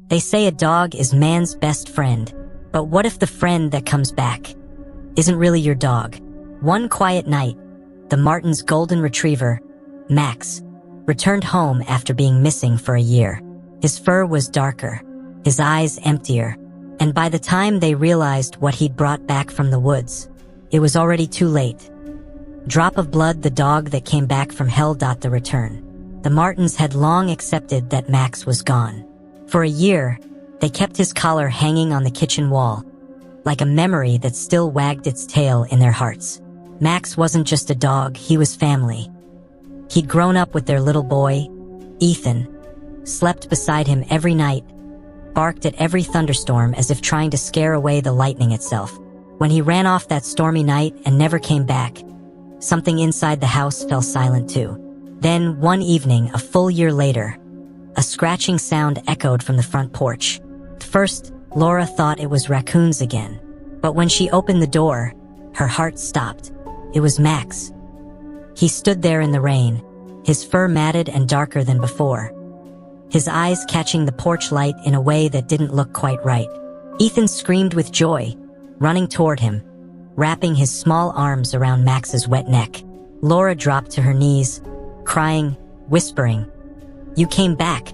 They say a dog is man's best friend, but what if the friend that comes back isn't really your dog? One quiet night, the Martin's golden retriever, Max, returned home after being missing for a year. His fur was darker, his eyes emptier, and by the time they realized what he'd brought back from the woods, it was already too late. Drop of Blood, the dog that came back from hell. The return. The Martins had long accepted that Max was gone. For a year, they kept his collar hanging on the kitchen wall, like a memory that still wagged its tail in their hearts. Max wasn't just a dog, he was family. He'd grown up with their little boy, Ethan, slept beside him every night, barked at every thunderstorm as if trying to scare away the lightning itself. When he ran off that stormy night and never came back, something inside the house fell silent too. Then, one evening, a full year later, a scratching sound echoed from the front porch. At first, Laura thought it was raccoons again. But when she opened the door, her heart stopped. It was Max. He stood there in the rain, his fur matted and darker than before, his eyes catching the porch light in a way that didn't look quite right. Ethan screamed with joy, running toward him, wrapping his small arms around Max's wet neck. Laura dropped to her knees, crying, whispering, "You came back,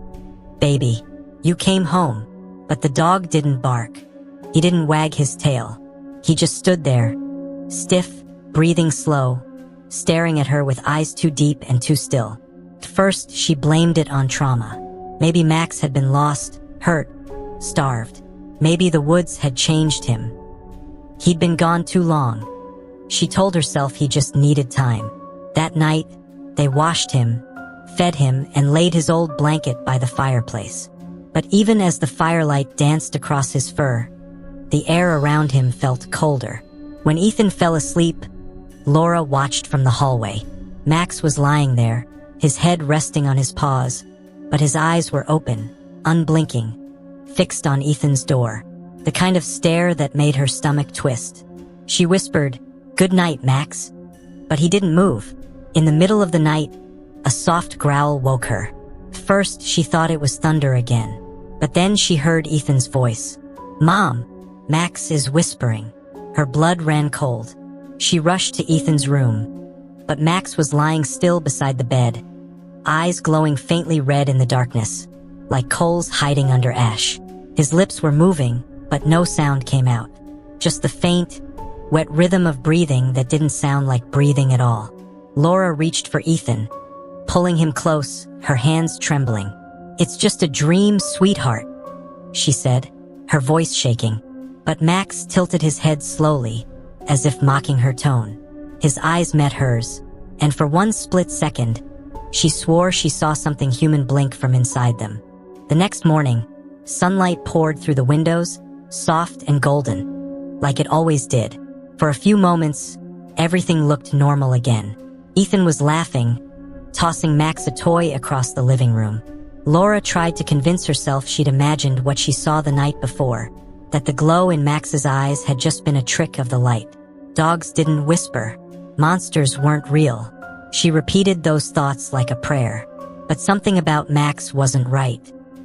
baby. You came home." But the dog didn't bark. He didn't wag his tail. He just stood there, stiff, breathing slow, staring at her with eyes too deep and too still. At first, she blamed it on trauma. Maybe Max had been lost, hurt, starved. Maybe the woods had changed him. He'd been gone too long. She told herself he just needed time. That night, they washed him, fed him, and laid his old blanket by the fireplace. But even as the firelight danced across his fur, the air around him felt colder. When Ethan fell asleep, Laura watched from the hallway. Max was lying there, his head resting on his paws, but his eyes were open, unblinking, fixed on Ethan's door, the kind of stare that made her stomach twist. She whispered, "Good night, Max." But he didn't move. In the middle of the night, a soft growl woke her. First, she thought it was thunder again. But then she heard Ethan's voice. "Mom," Max is whispering. Her blood ran cold. She rushed to Ethan's room. But Max was lying still beside the bed, eyes glowing faintly red in the darkness, like coals hiding under ash. His lips were moving, but no sound came out. Just the faint, wet rhythm of breathing that didn't sound like breathing at all. Laura reached for Ethan, pulling him close, her hands trembling. "It's just a dream, sweetheart," she said, her voice shaking. But Max tilted his head slowly, as if mocking her tone. His eyes met hers, and for one split second, she swore she saw something human blink from inside them. The next morning, sunlight poured through the windows, soft and golden, like it always did. For a few moments, everything looked normal again. Ethan was laughing, tossing Max a toy across the living room. Laura tried to convince herself she'd imagined what she saw the night before, that the glow in Max's eyes had just been a trick of the light. Dogs didn't whisper. Monsters weren't real. She repeated those thoughts like a prayer. But something about Max wasn't right.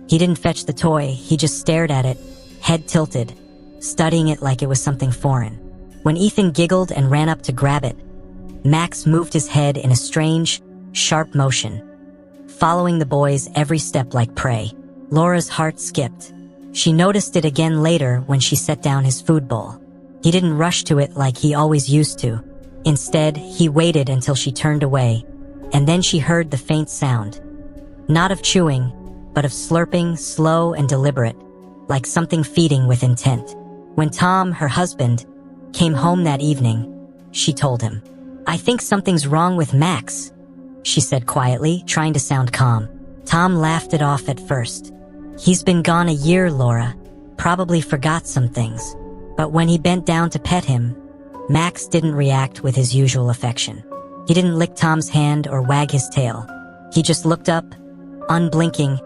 He didn't fetch the toy, he just stared at it, head tilted, studying it like it was something foreign. When Ethan giggled and ran up to grab it, Max moved his head in a strange, sharp motion, following the boy's every step like prey. Laura's heart skipped. She noticed it again later when she set down his food bowl. He didn't rush to it like he always used to. Instead, he waited until she turned away, and then she heard the faint sound. Not of chewing, but of slurping, slow and deliberate, like something feeding with intent. When Tom, her husband, came home that evening, she told him, "I think something's wrong with Max," she said quietly, trying to sound calm. Tom laughed it off at first. "He's been gone a year, Laura. Probably forgot some things." But when he bent down to pet him, Max didn't react with his usual affection. He didn't lick Tom's hand or wag his tail. He just looked up, unblinking,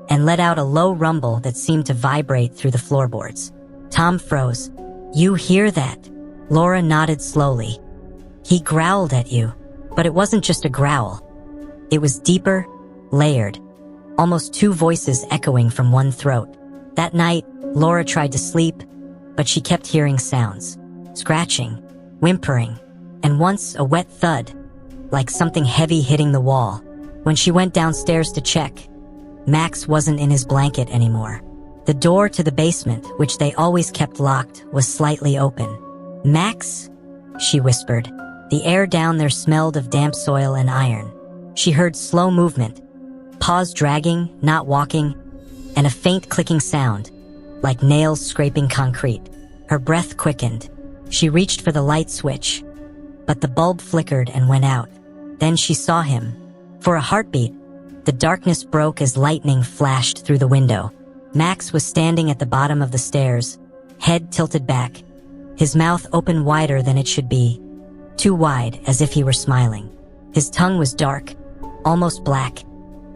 and let out a low rumble that seemed to vibrate through the floorboards. Tom froze. "You hear that?" Laura nodded slowly. "He growled at you." But it wasn't just a growl. It was deeper, layered, almost two voices echoing from one throat. That night, Laura tried to sleep, but she kept hearing sounds. Scratching, whimpering, and once a wet thud, like something heavy hitting the wall. When she went downstairs to check, Max wasn't in his blanket anymore. The door to the basement, which they always kept locked, was slightly open. "Max?" she whispered. The air down there smelled of damp soil and iron. She heard slow movement, paws dragging, not walking, and a faint clicking sound, like nails scraping concrete. Her breath quickened. She reached for the light switch, but the bulb flickered and went out. Then she saw him. For a heartbeat, the darkness broke as lightning flashed through the window. Max was standing at the bottom of the stairs, head tilted back, his mouth open wider than it should be, too wide as if he were smiling. His tongue was dark, almost black,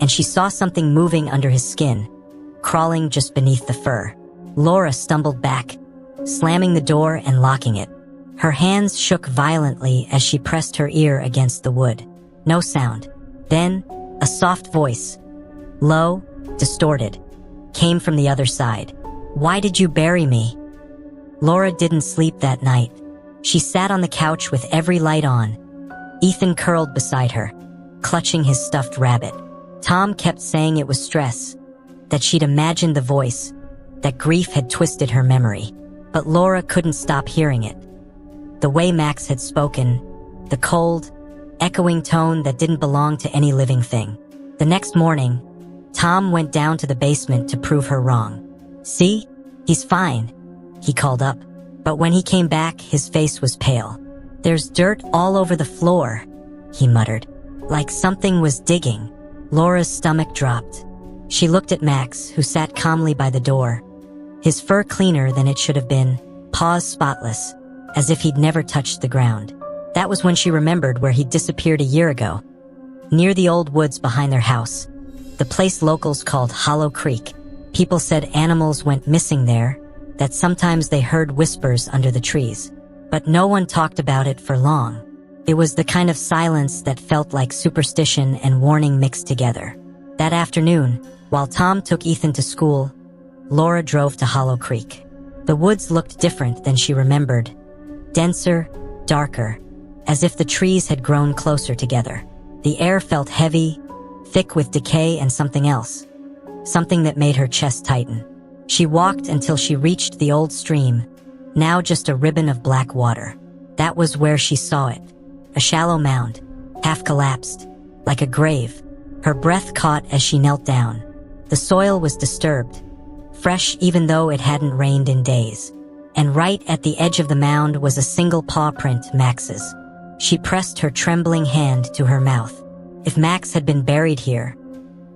and she saw something moving under his skin, crawling just beneath the fur. Laura stumbled back, slamming the door and locking it. Her hands shook violently as she pressed her ear against the wood. No sound. Then, a soft voice, low, distorted, came from the other side. "Why did you bury me?" Laura didn't sleep that night. She sat on the couch with every light on. Ethan curled beside her, clutching his stuffed rabbit. Tom kept saying it was stress, that she'd imagined the voice, that grief had twisted her memory. But Laura couldn't stop hearing it. The way Max had spoken, the cold, echoing tone that didn't belong to any living thing. The next morning, Tom went down to the basement to prove her wrong. "See? He's fine," he called up. But when he came back, his face was pale. "There's dirt all over the floor," he muttered, like something was digging. Laura's stomach dropped. She looked at Max, who sat calmly by the door, his fur cleaner than it should have been, paws spotless, as if he'd never touched the ground. That was when she remembered where he'd disappeared a year ago, near the old woods behind their house, the place locals called Hollow Creek. People said animals went missing there, that sometimes they heard whispers under the trees. But no one talked about it for long. It was the kind of silence that felt like superstition and warning mixed together. That afternoon, while Tom took Ethan to school, Laura drove to Hollow Creek. The woods looked different than she remembered, denser, darker, as if the trees had grown closer together. The air felt heavy, thick with decay and something else, something that made her chest tighten. She walked until she reached the old stream, now just a ribbon of black water. That was where she saw it, a shallow mound, half collapsed, like a grave. Her breath caught as she knelt down. The soil was disturbed, fresh even though it hadn't rained in days. And right at the edge of the mound was a single paw print, Max's. She pressed her trembling hand to her mouth. If Max had been buried here,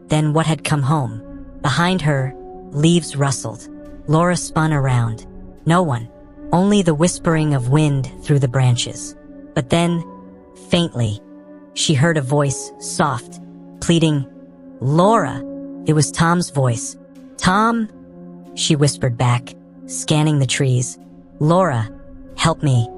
then what had come home? Behind her, leaves rustled. Laura spun around. No one. Only the whispering of wind through the branches. But then, faintly, she heard a voice, soft, pleading, "Laura!" It was Tom's voice. "Tom?" she whispered back, scanning the trees. "Laura, help me."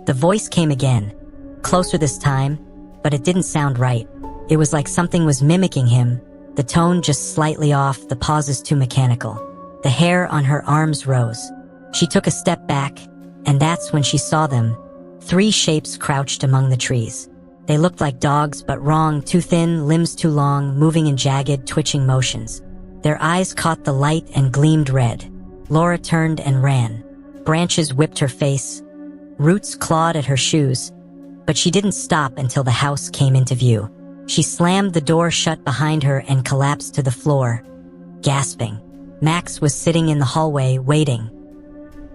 The voice came again, closer this time, but it didn't sound right. It was like something was mimicking him, the tone just slightly off, the pauses too mechanical. The hair on her arms rose. She took a step back, and that's when she saw them. 3 shapes crouched among the trees. They looked like dogs, but wrong, too thin, limbs too long, moving in jagged, twitching motions. Their eyes caught the light and gleamed red. Laura turned and ran. Branches whipped her face. Roots clawed at her shoes. But she didn't stop until the house came into view. She slammed the door shut behind her and collapsed to the floor, gasping. Max was sitting in the hallway, waiting.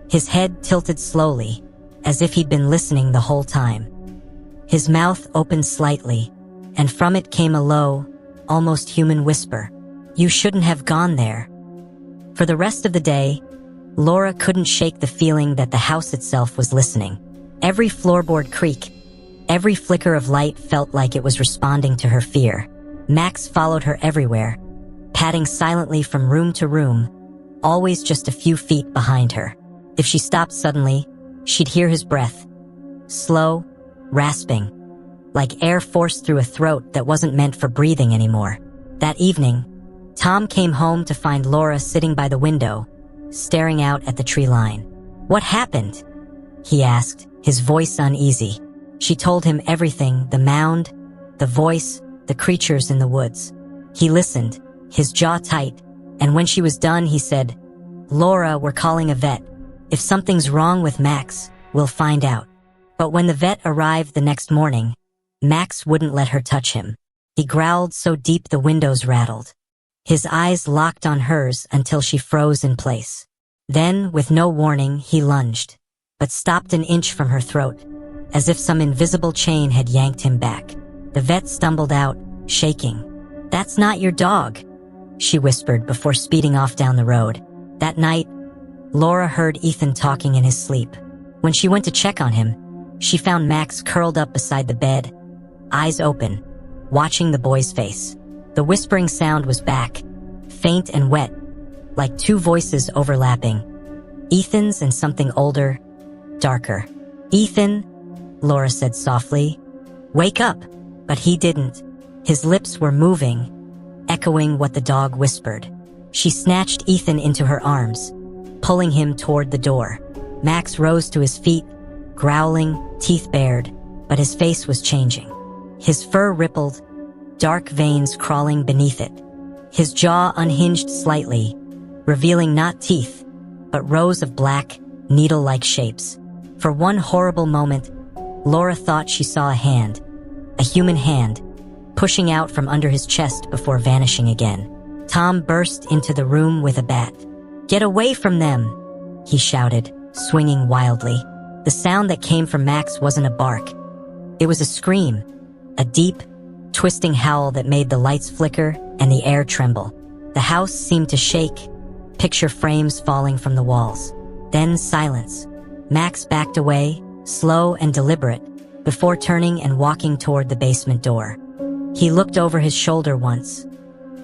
His head tilted slowly, as if he'd been listening the whole time. His mouth opened slightly, and from it came a low, almost human whisper. "You shouldn't have gone there." For the rest of the day, Laura couldn't shake the feeling that the house itself was listening. Every floorboard creak, every flicker of light felt like it was responding to her fear. Max followed her everywhere, padding silently from room to room, always just a few feet behind her. If she stopped suddenly, she'd hear his breath, slow, rasping, like air forced through a throat that wasn't meant for breathing anymore. That evening, Tom came home to find Laura sitting by the window, staring out at the tree line. "What happened?" he asked, his voice uneasy. She told him everything, the mound, the voice, the creatures in the woods. He listened, his jaw tight, and when she was done, he said, "Laura, we're calling a vet. If something's wrong with Max, we'll find out." But when the vet arrived the next morning, Max wouldn't let her touch him. He growled so deep the windows rattled. His eyes locked on hers until she froze in place. Then, with no warning, he lunged, but stopped an inch from her throat, as if some invisible chain had yanked him back. The vet stumbled out, shaking. "That's not your dog," she whispered before speeding off down the road. That night, Laura heard Ethan talking in his sleep. When she went to check on him, she found Max curled up beside the bed, eyes open, watching the boy's face. The whispering sound was back, faint and wet, like two voices overlapping. Ethan's and something older, darker. "Ethan," Laura said softly, "wake up." But he didn't. His lips were moving, echoing what the dog whispered. She snatched Ethan into her arms, pulling him toward the door. Max rose to his feet, growling, teeth bared, but his face was changing. His fur rippled, dark veins crawling beneath it. His jaw unhinged slightly, revealing not teeth, but rows of black, needle-like shapes. For one horrible moment, Laura thought she saw a hand, a human hand, pushing out from under his chest before vanishing again. Tom burst into the room with a bat. "Get away from them!" he shouted, swinging wildly. The sound that came from Max wasn't a bark. It was a scream, a deep, twisting howl that made the lights flicker and the air tremble. The house seemed to shake, picture frames falling from the walls. Then silence. Max backed away, slow and deliberate, before turning and walking toward the basement door. He looked over his shoulder once,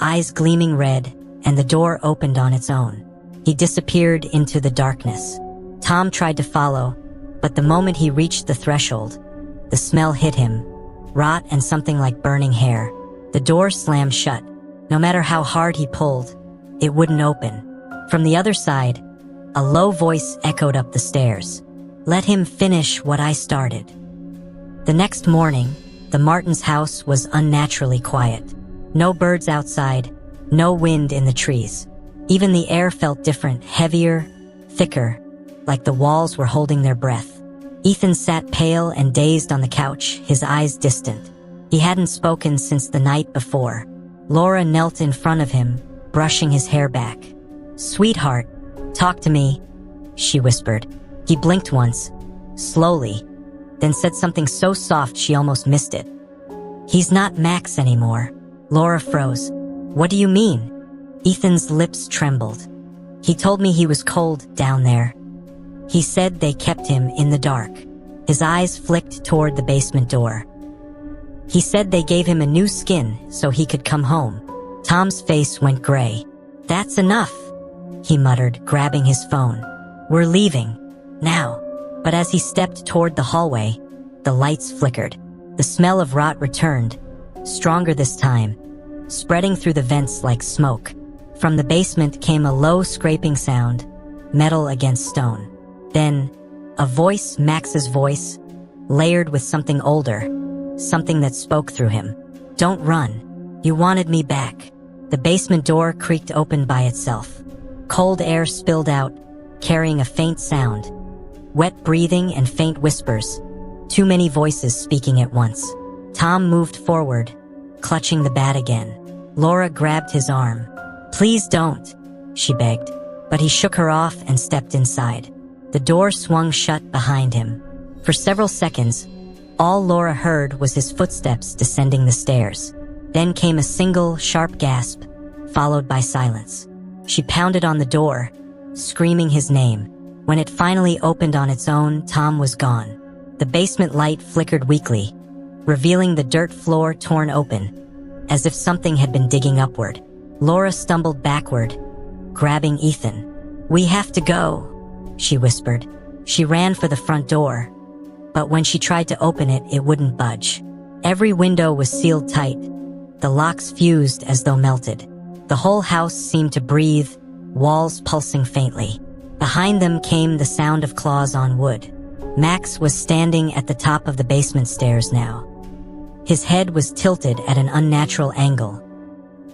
eyes gleaming red, and the door opened on its own. He disappeared into the darkness. Tom tried to follow, but the moment he reached the threshold, the smell hit him, rot and something like burning hair. The door slammed shut. No matter how hard he pulled, it wouldn't open. From the other side, a low voice echoed up the stairs. "Let him finish what I started." The next morning, the Martins' house was unnaturally quiet. No birds outside, no wind in the trees. Even the air felt different, heavier, thicker, like the walls were holding their breath. Ethan sat pale and dazed on the couch, his eyes distant. He hadn't spoken since the night before. Laura knelt in front of him, brushing his hair back. "Sweetheart, talk to me," she whispered. He blinked once, slowly, then said something so soft she almost missed it. "He's not Max anymore." Laura froze. "What do you mean?" Ethan's lips trembled. "He told me he was cold down there. He said they kept him in the dark." His eyes flicked toward the basement door. "He said they gave him a new skin so he could come home." Tom's face went gray. "That's enough," he muttered, grabbing his phone. "We're leaving. Now." But as he stepped toward the hallway, the lights flickered. The smell of rot returned, stronger this time, spreading through the vents like smoke. From the basement came a low scraping sound, metal against stone. Then, a voice, Max's voice, layered with something older, something that spoke through him. "Don't run. You wanted me back." The basement door creaked open by itself. Cold air spilled out, carrying a faint sound. Wet breathing and faint whispers. Too many voices speaking at once. Tom moved forward, clutching the bat again. Laura grabbed his arm. "Please don't," she begged. But he shook her off and stepped inside. The door swung shut behind him. For several seconds, all Laura heard was his footsteps descending the stairs. Then came a single, sharp gasp, followed by silence. She pounded on the door, screaming his name. When it finally opened on its own, Tom was gone. The basement light flickered weakly, revealing the dirt floor torn open, as if something had been digging upward. Laura stumbled backward, grabbing Ethan. "We have to go," she whispered. She ran for the front door, but when she tried to open it, it wouldn't budge. Every window was sealed tight, the locks fused as though melted. The whole house seemed to breathe, walls pulsing faintly. Behind them came the sound of claws on wood. Max was standing at the top of the basement stairs now. His head was tilted at an unnatural angle.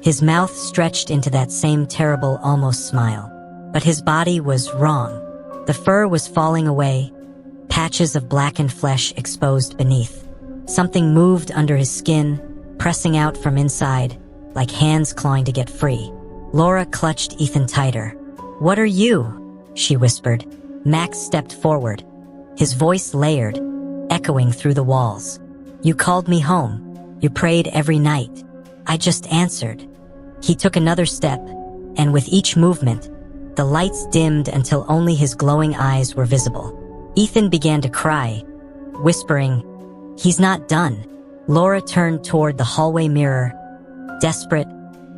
His mouth stretched into that same terrible almost smile. But his body was wrong. The fur was falling away, patches of blackened flesh exposed beneath. Something moved under his skin, pressing out from inside, like hands clawing to get free. Laura clutched Ethan tighter. "What are you?" she whispered. Max stepped forward, his voice layered, echoing through the walls. "You called me home. You prayed every night. I just answered." He took another step, and with each movement, the lights dimmed until only his glowing eyes were visible. Ethan began to cry, whispering, "He's not done." Laura turned toward the hallway mirror, desperate,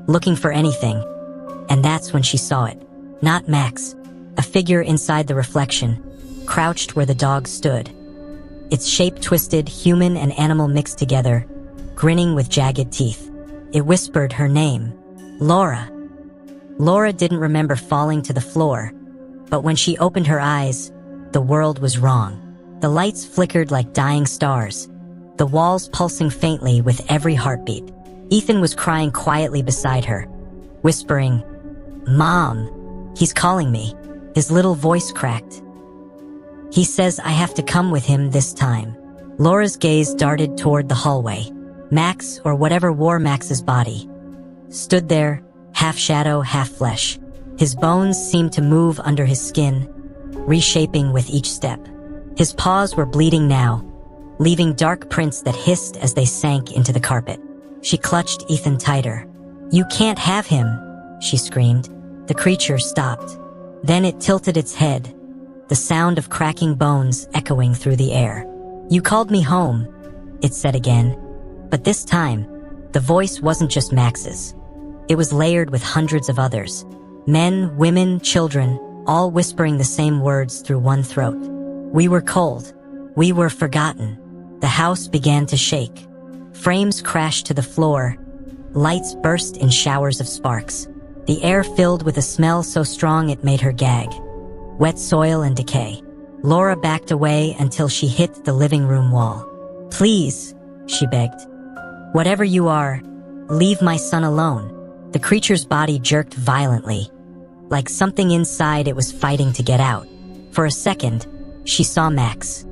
looking for anything, and that's when she saw it. Not Max, a figure inside the reflection, crouched where the dog stood. Its shape twisted, human and animal mixed together, grinning with jagged teeth. It whispered her name, Laura. Laura didn't remember falling to the floor, but when she opened her eyes, the world was wrong. The lights flickered like dying stars, the walls pulsing faintly with every heartbeat. Ethan was crying quietly beside her, whispering, "Mom, he's calling me." His little voice cracked. "He says I have to come with him this time." Laura's gaze darted toward the hallway. Max, or whatever wore Max's body, stood there, half shadow, half flesh. His bones seemed to move under his skin, reshaping with each step. His paws were bleeding now, leaving dark prints that hissed as they sank into the carpet. She clutched Ethan tighter. "You can't have him," she screamed. The creature stopped. Then it tilted its head, the sound of cracking bones echoing through the air. "You called me home," it said again. But this time, the voice wasn't just Max's. It was layered with hundreds of others. Men, women, children, all whispering the same words through one throat. "We were cold. We were forgotten." The house began to shake. Frames crashed to the floor. Lights burst in showers of sparks. The air filled with a smell so strong it made her gag. Wet soil and decay. Laura backed away until she hit the living room wall. "Please," she begged. "Whatever you are, leave my son alone." The creature's body jerked violently, like something inside it was fighting to get out. For a second, she saw Max,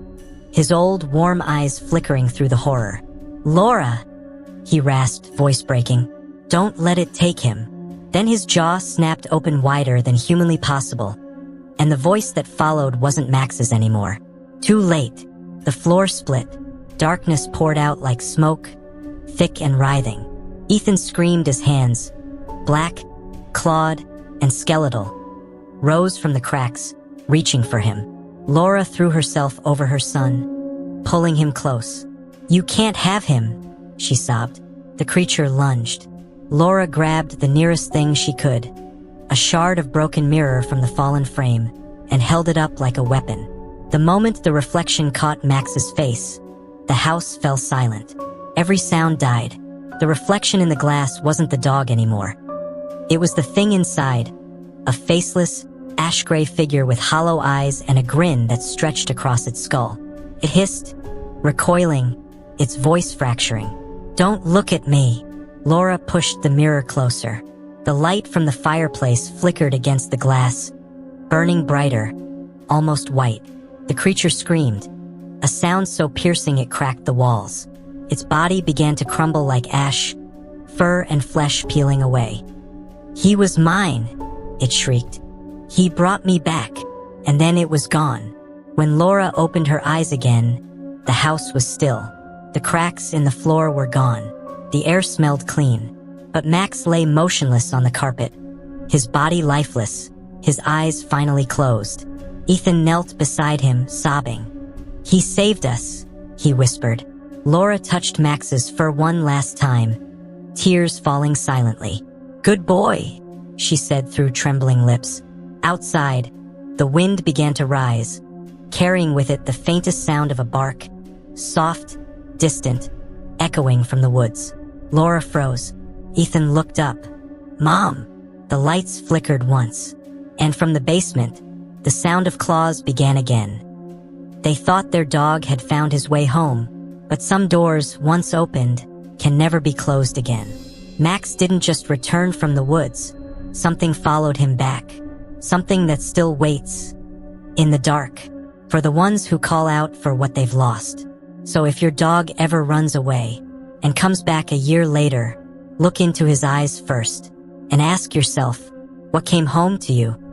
his old, warm eyes flickering through the horror. "Laura," he rasped, voice breaking. "Don't let it take him." Then his jaw snapped open wider than humanly possible, and the voice that followed wasn't Max's anymore. Too late. The floor split. Darkness poured out like smoke, thick and writhing. Ethan screamed as hands, black, clawed, and skeletal, rose from the cracks, reaching for him. Laura threw herself over her son, pulling him close. "You can't have him," she sobbed. The creature lunged. Laura grabbed the nearest thing she could, a shard of broken mirror from the fallen frame, and held it up like a weapon. The moment the reflection caught Max's face, the house fell silent. Every sound died. The reflection in the glass wasn't the dog anymore. It was the thing inside, a faceless, ash-gray figure with hollow eyes and a grin that stretched across its skull. It hissed, recoiling, its voice fracturing. "Don't look at me." Laura pushed the mirror closer. The light from the fireplace flickered against the glass, burning brighter, almost white. The creature screamed, a sound so piercing it cracked the walls. Its body began to crumble like ash, fur and flesh peeling away. "He was mine," it shrieked. "He brought me back." And then it was gone. When Laura opened her eyes again, the house was still. The cracks in the floor were gone. The air smelled clean. But Max lay motionless on the carpet, his body lifeless, his eyes finally closed. Ethan knelt beside him, sobbing. "He saved us," he whispered. Laura touched Max's fur one last time, tears falling silently. "Good boy," she said through trembling lips. Outside, the wind began to rise, carrying with it the faintest sound of a bark, soft, distant, echoing from the woods. Laura froze. Ethan looked up, "Mom!" The lights flickered once, and from the basement, the sound of claws began again. They thought their dog had found his way home, but some doors, once opened, can never be closed again. Max didn't just return from the woods. Something followed him back. Something that still waits in the dark for the ones who call out for what they've lost. So if your dog ever runs away and comes back a year later, look into his eyes first and ask yourself, what came home to you?